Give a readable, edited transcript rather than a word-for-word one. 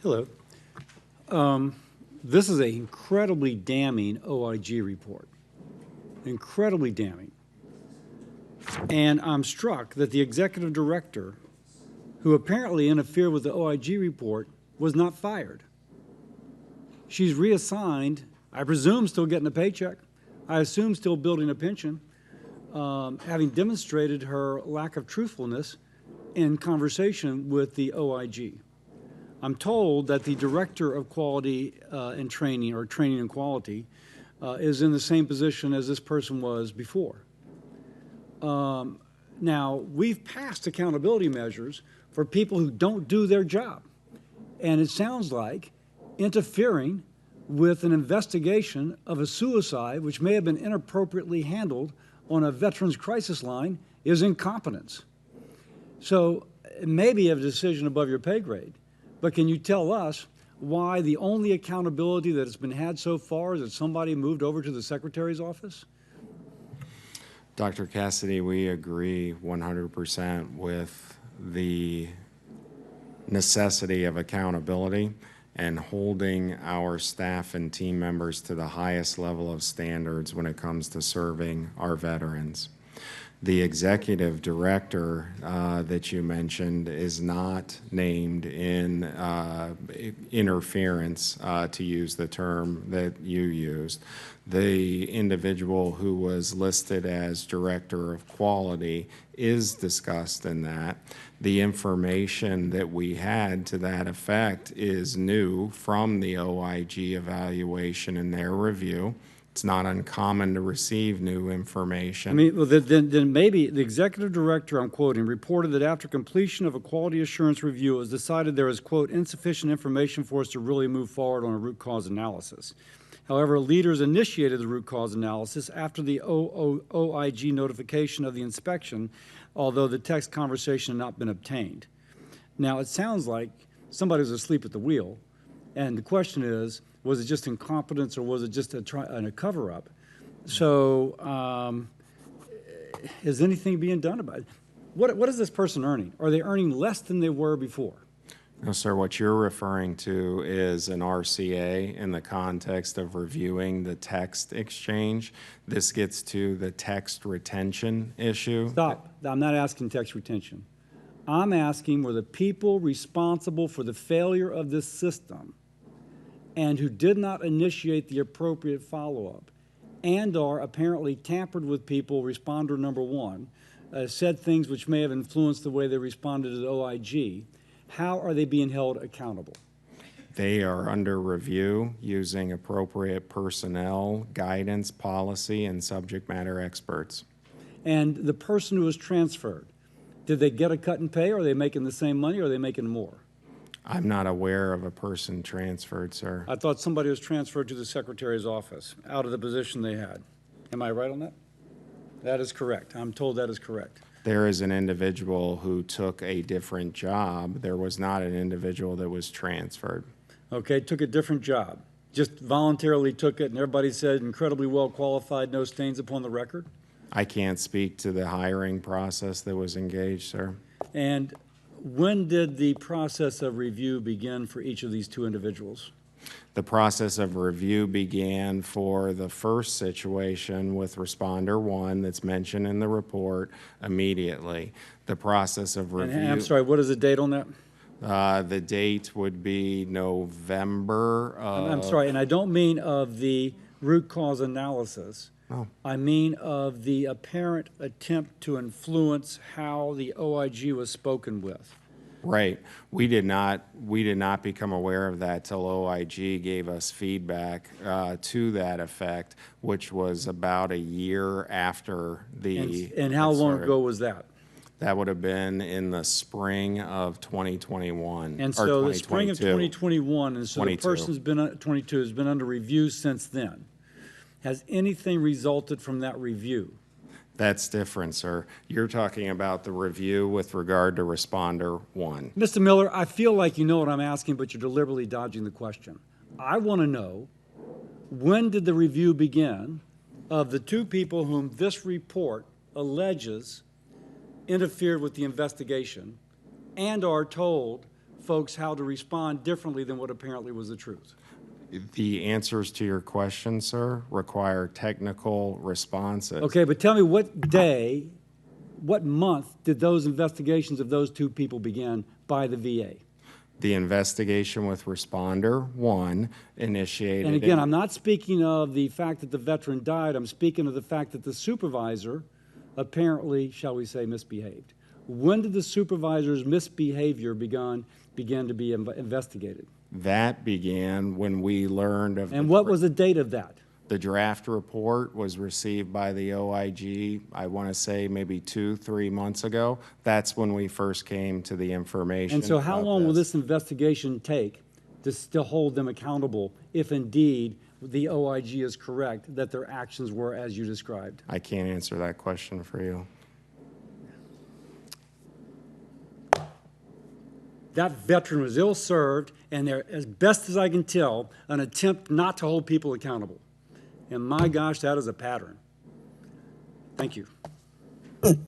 Hello. This is an incredibly damning OIG report. Incredibly damning. And I'm struck that the executive director, who apparently interfered with the OIG report, was not fired. She's reassigned, I presume still getting a paycheck, I assume still building a pension, having demonstrated her lack of truthfulness in conversation with the OIG. I'm told that the Director of Quality and Training, or Training and Quality, is in the same position as this person was before. Now, we've passed accountability measures for people who don't do their job. And it sounds like interfering with an investigation of a suicide, which may have been inappropriately handled on a veterans crisis line, is incompetence. So it may be a decision above your pay grade, but can you tell us why the only accountability that has been had so far is that somebody moved over to the Secretary's office? Dr. Cassidy, we agree 100% with the necessity of accountability and holding our staff and team members to the highest level of standards when it comes to serving our veterans. The executive director that you mentioned is not named in interference, to use the term that you used. The individual who was listed as director of quality is discussed in that. The information that we had to that effect is new from the OIG evaluation and their review. It's not uncommon to receive new information. I mean, well, then maybe the executive director, I'm quoting, reported that after completion of a quality assurance review, it was decided there is, quote, insufficient information for us to really move forward on a root cause analysis. However, leaders initiated the root cause analysis after the OIG notification of the inspection, although the text conversation had not been obtained. Now, it sounds like somebody was asleep at the wheel, and the question is, was it just incompetence or was it just a cover-up? So is anything being done about it? What is this person earning? Are they earning less than they were before? No, sir, what you're referring to is an RCA in the context of reviewing the text exchange. This gets to the text retention issue. Stop. I'm not asking text retention. I'm asking, were the people responsible for the failure of this system and who did not initiate the appropriate follow-up and are apparently tampered with people, responder number one, said things which may have influenced the way they responded to the OIG, how are they being held accountable? They are under review using appropriate personnel, guidance, policy, and subject matter experts. And the person who was transferred, did they get a cut in pay? Or are they making the same money or are they making more? I'm not aware of a person transferred, sir. I thought somebody was transferred to the Secretary's office out of the position they had. Am I right on that? That is correct. I'm told that is correct. There is an individual who took a different job. There was not an individual that was transferred. Okay, took a different job. Just voluntarily took it and everybody said incredibly well qualified, no stains upon the record? I can't speak to the hiring process that was engaged, sir. And when did the process of review begin for each of these two individuals? The process of review began for the first situation with responder one that's mentioned in the report immediately. The process of review... And I'm sorry, what is the date on that? The date would be November of... I'm sorry, and I don't mean of the root cause analysis. Oh. I mean of the apparent attempt to influence how the OIG was spoken with. Right. We did not become aware of that till OIG gave us feedback to that effect, which was about a year after the... And how long ago was that? That would have been in the spring of 2021. And so the spring of 2021, and so 22. the person's been 22 has been under review since then. Has anything resulted from that review? That's different, sir. You're talking about the review with regard to responder one. Mr. Miller, I feel like you know what I'm asking, but you're deliberately dodging the question. I want to know, when did the review begin of the two people whom this report alleges interfered with the investigation and are told folks how to respond differently than what apparently was the truth? The answers to your question, sir, require technical responses. Okay, but tell me what day, what month did those investigations of those two people begin by the VA? The investigation with responder one initiated. And again, I'm not speaking of the fact that the veteran died. I'm speaking of the fact that the supervisor apparently, shall we say, misbehaved. When did the supervisor's misbehavior begin to be investigated? That began when we learned of. And what was the date of that? The draft report was received by the OIG, I want to say maybe 2-3 months ago. That's when we first came to the information. And so how about long will this investigation take to still hold them accountable if indeed the OIG is correct that their actions were as you described? I can't answer that question for you. That veteran was ill-served, and there, as best as I can tell, an attempt not to hold people accountable. And my gosh, that is a pattern. Thank you.